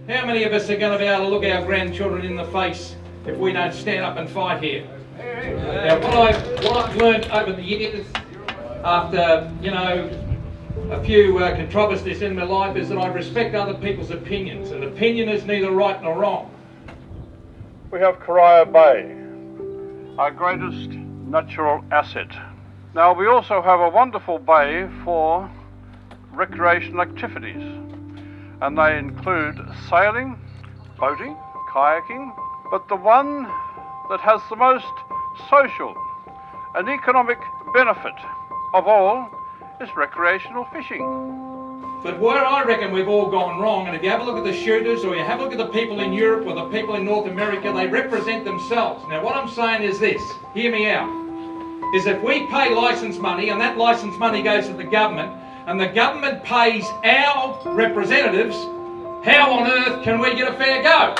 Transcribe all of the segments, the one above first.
How many of us are going to be able to look our grandchildren in the face if we don't stand up and fight here? Now, what I've learned over the years, after, you know, a few controversies in my life, is that I respect other people's opinions. An opinion is neither right nor wrong. We have Corio Bay, our greatest natural asset. Now, we also have a wonderful bay for recreational activities, and they include sailing, boating, kayaking, but the one that has the most social and economic benefit of all is recreational fishing. But where I reckon we've all gone wrong, and if you have a look at the shooters or you have a look at the people in Europe or the people in North America, they represent themselves. Now what I'm saying is this, hear me out, is if we pay licence money and that licence money goes to the government and the government pays our representatives, how on earth can we get a fair go?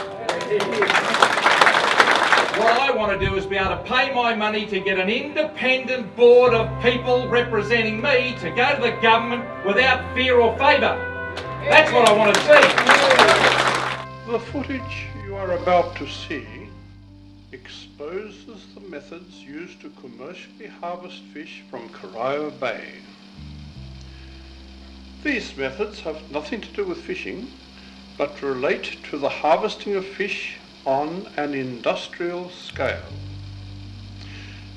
What I want to do is be able to pay my money to get an independent board of people representing me to go to the government without fear or favour. That's what I want to see. The footage you are about to see exposes the methods used to commercially harvest fish from Corio Bay. These methods have nothing to do with fishing, but relate to the harvesting of fish on an industrial scale.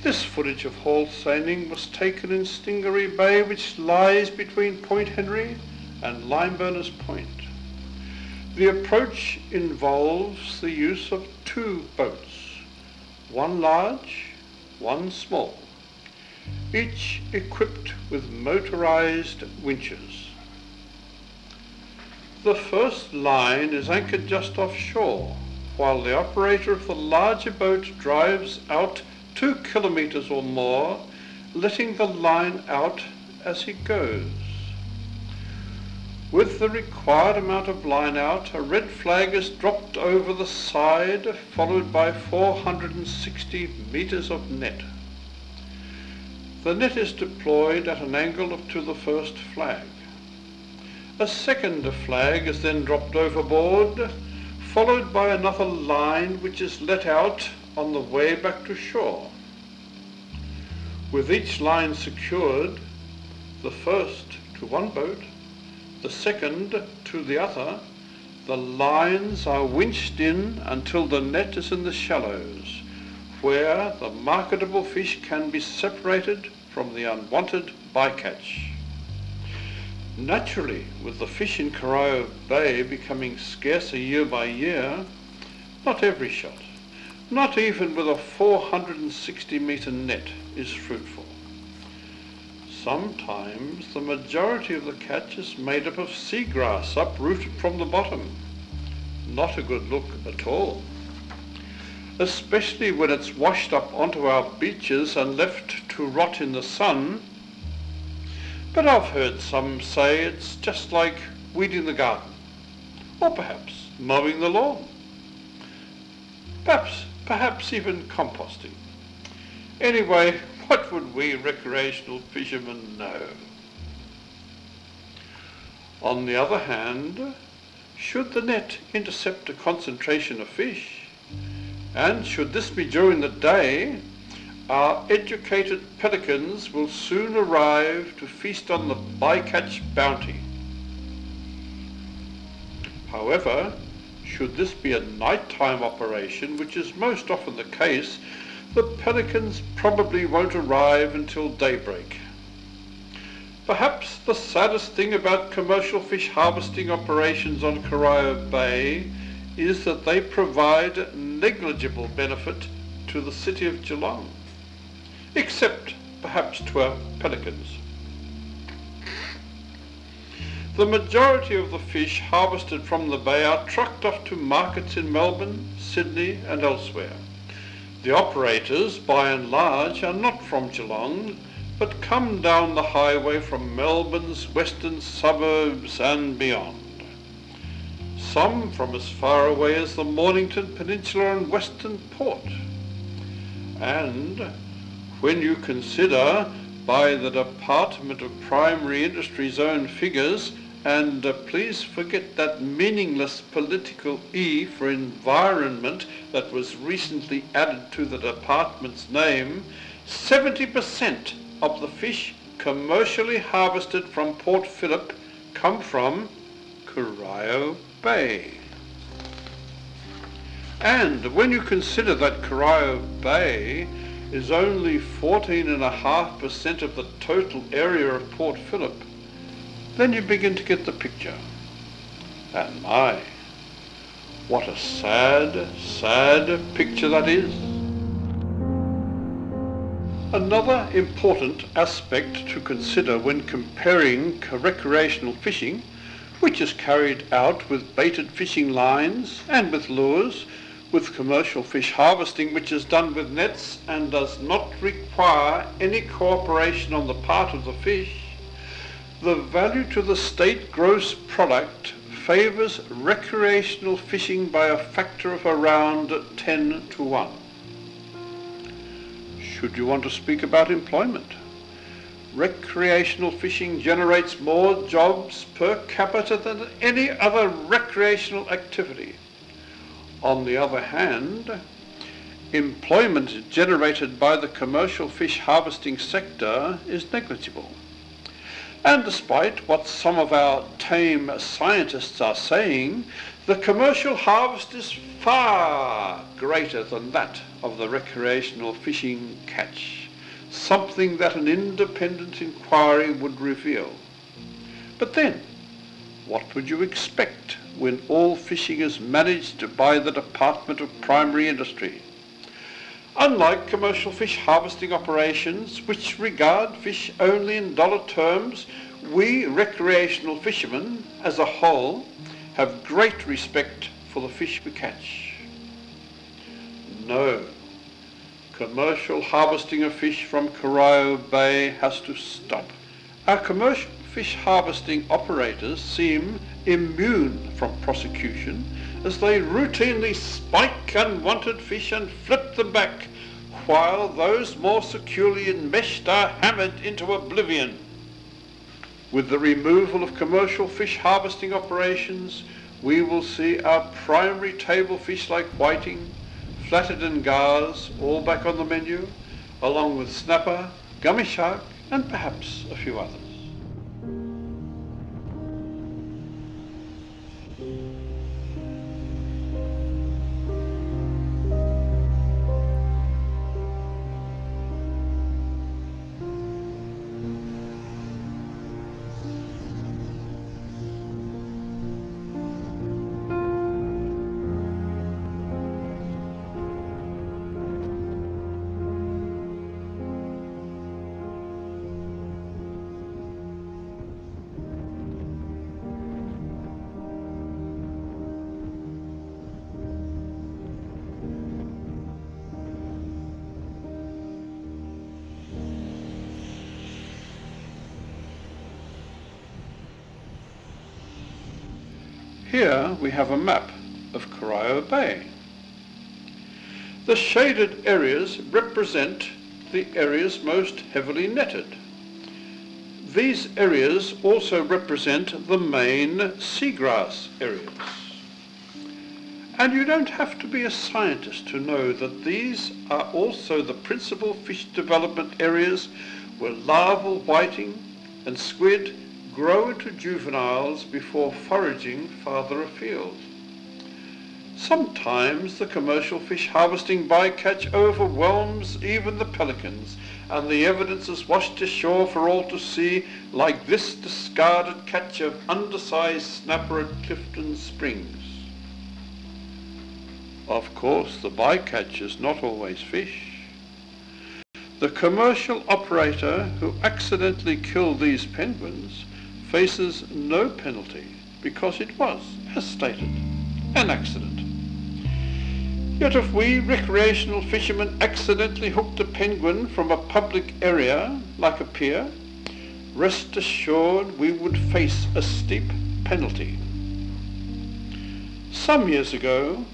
This footage of haul seining was taken in Stingaree Bay, which lies between Point Henry and Limeburners Point. The approach involves the use of two boats, one large, one small, each equipped with motorized winches. The first line is anchored just offshore, while the operator of the larger boat drives out 2 kilometers or more, letting the line out as he goes. With the required amount of line out, a red flag is dropped over the side, followed by 460 meters of net. The net is deployed at an angle to the first flag. A second flag is then dropped overboard, followed by another line which is let out on the way back to shore. With each line secured, the first to one boat, the second to the other, the lines are winched in until the net is in the shallows, where the marketable fish can be separated from the unwanted bycatch. Naturally, with the fish in Corio Bay becoming scarcer year by year, not every shot, not even with a 460 metre net, is fruitful. Sometimes the majority of the catch is made up of seagrass uprooted from the bottom. Not a good look at all, especially when it's washed up onto our beaches and left to rot in the sun. But I've heard some say it's just like weeding the garden, or perhaps mowing the lawn, perhaps even composting. Anyway, what would we recreational fishermen know? On the other hand, should the net intercept a concentration of fish, and should this be during the day, our educated pelicans will soon arrive to feast on the bycatch bounty. However, should this be a nighttime operation, which is most often the case, the pelicans probably won't arrive until daybreak. Perhaps the saddest thing about commercial fish harvesting operations on Corio Bay is that they provide negligible benefit to the city of Geelong, except perhaps to our pelicans. The majority of the fish harvested from the bay are trucked off to markets in Melbourne, Sydney and elsewhere. The operators, by and large, are not from Geelong, but come down the highway from Melbourne's western suburbs and beyond. Some from as far away as the Mornington Peninsula and Western Port. And when you consider, by the Department of Primary Industry's own figures, And please forget that meaningless political E for environment that was recently added to the department's name. 70% of the fish commercially harvested from Port Phillip come from Corio Bay. And when you consider that Corio Bay is only 14.5% of the total area of Port Phillip, then you begin to get the picture. And my, what a sad, sad picture that is. Another important aspect to consider when comparing recreational fishing, which is carried out with baited fishing lines and with lures, with commercial fish harvesting, which is done with nets and does not require any cooperation on the part of the fish, the value to the state gross product favours recreational fishing by a factor of around 10 to 1. Should you want to speak about employment, recreational fishing generates more jobs per capita than any other recreational activity. On the other hand, employment generated by the commercial fish harvesting sector is negligible. And despite what some of our tame scientists are saying, the commercial harvest is far greater than that of the recreational fishing catch, something that an independent inquiry would reveal. But then, what would you expect when all fishing is managed by the Department of Primary Industry? Unlike commercial fish harvesting operations, which regard fish only in dollar terms, we recreational fishermen as a whole have great respect for the fish we catch. No, commercial harvesting of fish from Corio Bay has to stop. Our commercial fish harvesting operators seem immune from prosecution as they routinely spike unwanted fish and flip them back, while those more securely enmeshed are hammered into oblivion. With the removal of commercial fish harvesting operations, we will see our primary table fish like whiting, flathead and gars all back on the menu, along with snapper, gummy shark and perhaps a few others. Here we have a map of Corio Bay. The shaded areas represent the areas most heavily netted. These areas also represent the main seagrass areas. And you don't have to be a scientist to know that these are also the principal fish development areas where larval whiting and squid grow into juveniles before foraging farther afield. Sometimes the commercial fish harvesting bycatch overwhelms even the pelicans, and the evidence is washed ashore for all to see, like this discarded catch of undersized snapper at Clifton Springs. Of course, the bycatch is not always fish. The commercial operator who accidentally killed these penguins faces no penalty because it was, as stated, an accident. Yet if we recreational fishermen accidentally hooked a penguin from a public area, like a pier, rest assured we would face a steep penalty. Some years ago,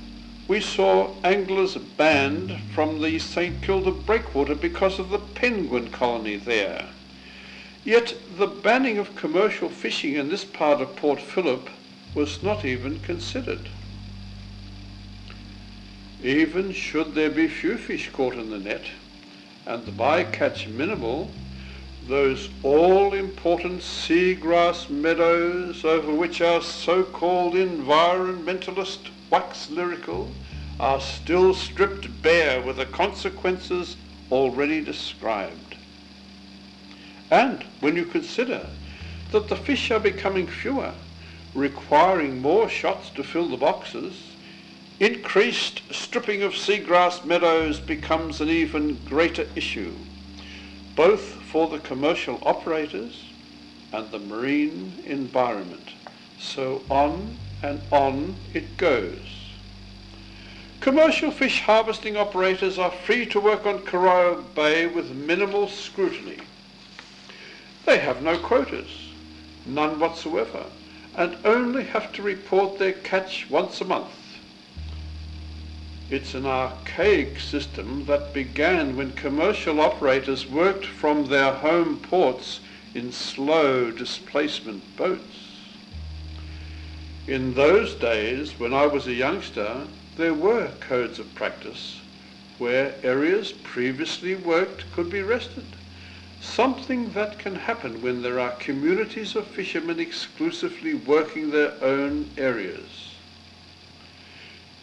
we saw anglers banned from the St. Kilda breakwater because of the penguin colony there. Yet the banning of commercial fishing in this part of Port Phillip was not even considered. Even should there be few fish caught in the net, and the bycatch minimal, those all-important seagrass meadows over which our so-called environmentalists wax lyrical are still stripped bare with the consequences already described. And when you consider that the fish are becoming fewer, requiring more shots to fill the boxes, increased stripping of seagrass meadows becomes an even greater issue, both for the commercial operators and the marine environment. So on and on it goes. Commercial fish harvesting operators are free to work on Corio Bay with minimal scrutiny. They have no quotas, none whatsoever, and only have to report their catch once a month. It's an archaic system that began when commercial operators worked from their home ports in slow displacement boats. In those days, when I was a youngster, there were codes of practice where areas previously worked could be rested, something that can happen when there are communities of fishermen exclusively working their own areas.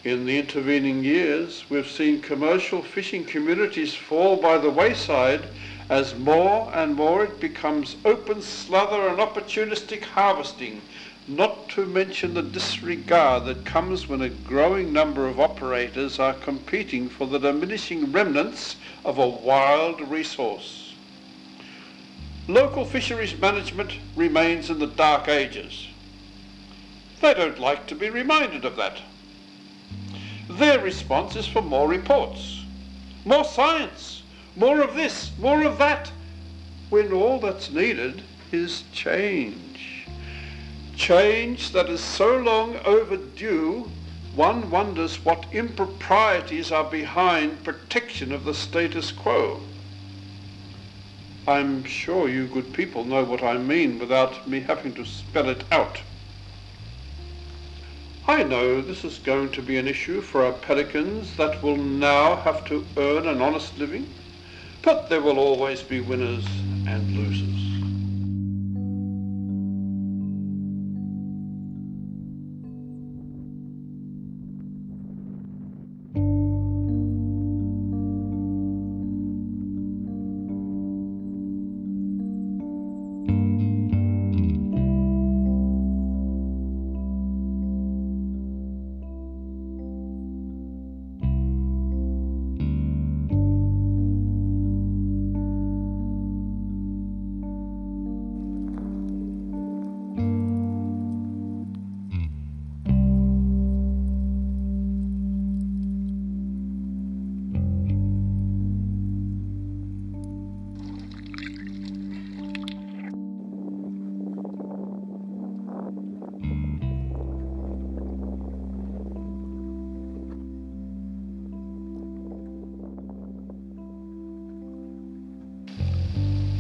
In the intervening years, we've seen commercial fishing communities fall by the wayside as more and more it becomes open slather and opportunistic harvesting, not to mention the disregard that comes when a growing number of operators are competing for the diminishing remnants of a wild resource. Local fisheries management remains in the dark ages. They don't like to be reminded of that. Their response is for more reports, more science, more of this, more of that, when all that's needed is change. Change that is so long overdue, one wonders what improprieties are behind protection of the status quo. I'm sure you good people know what I mean without me having to spell it out. I know this is going to be an issue for our pelicans that will now have to earn an honest living, but there will always be winners and losers.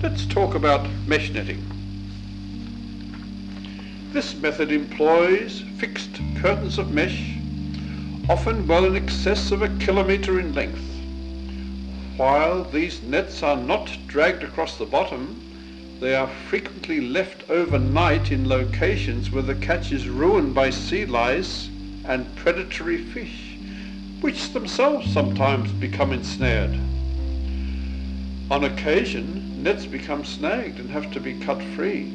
Let's talk about mesh netting. This method employs fixed curtains of mesh, often well in excess of 1 kilometre in length. While these nets are not dragged across the bottom, they are frequently left overnight in locations where the catch is ruined by sea lice and predatory fish, which themselves sometimes become ensnared. On occasion, nets become snagged and have to be cut free.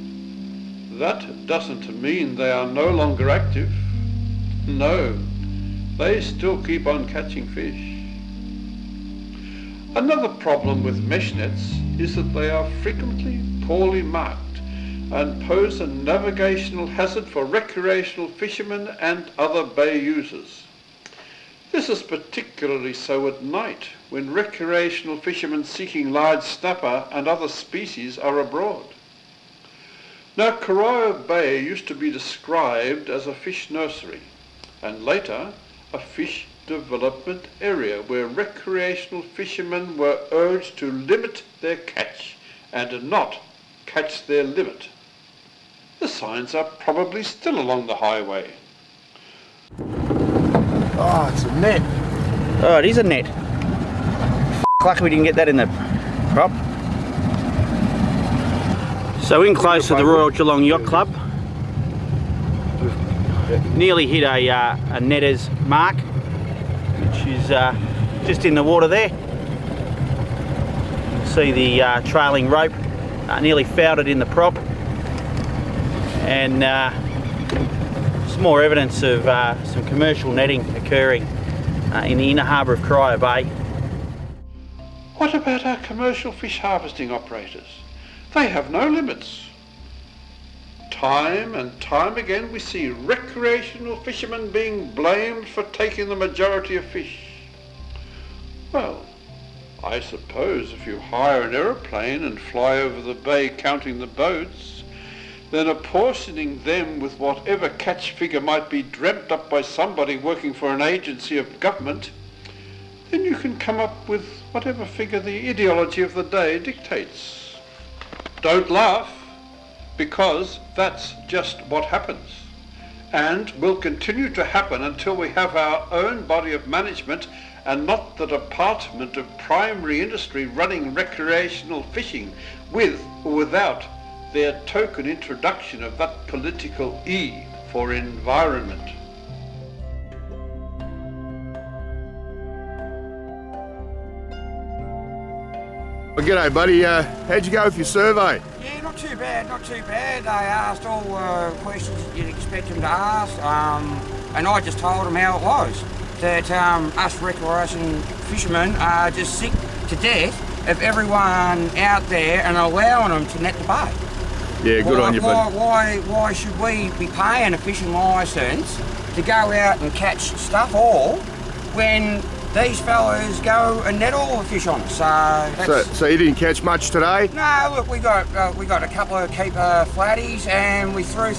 That doesn't mean they are no longer active. No, they still keep on catching fish. Another problem with mesh nets is that they are frequently poorly marked and pose a navigational hazard for recreational fishermen and other bay users. This is particularly so at night, when recreational fishermen seeking large snapper and other species are abroad. Now, Corio Bay used to be described as a fish nursery, and later a fish development area where recreational fishermen were urged to limit their catch and not catch their limit. The signs are probably still along the highway. Oh, it's a net. Oh, it is a net. Lucky we didn't get that in the prop. So in close to the Royal Geelong Yacht Club. We've nearly hit a netter's mark, which is just in the water there. You can see the trailing rope nearly fouled it in the prop. And some more evidence of some commercial netting occurring in the inner harbour of Corio Bay. What about our commercial fish harvesting operators? They have no limits. Time and time again we see recreational fishermen being blamed for taking the majority of fish. Well, I suppose if you hire an aeroplane and fly over the bay counting the boats, then apportioning them with whatever catch figure might be dreamt up by somebody working for an agency of government, then you can come up with whatever figure the ideology of the day dictates. Don't laugh, because that's just what happens, and will continue to happen until we have our own body of management and not the Department of Primary Industry running recreational fishing with or without their token introduction of that political E for environment. Well, g'day buddy, how'd you go with your survey? Yeah, not too bad, not too bad. They asked all questions that you'd expect them to ask, and I just told them how it was. That us recreation fishermen are just sick to death of everyone out there and allowing them to net the bay. Yeah, good on you, buddy. Why should we be paying a fishing licence to go out and catch stuff all when these fellas go and net all the fish on us? So you didn't catch much today? No, look, we got a couple of keeper flatties and we threw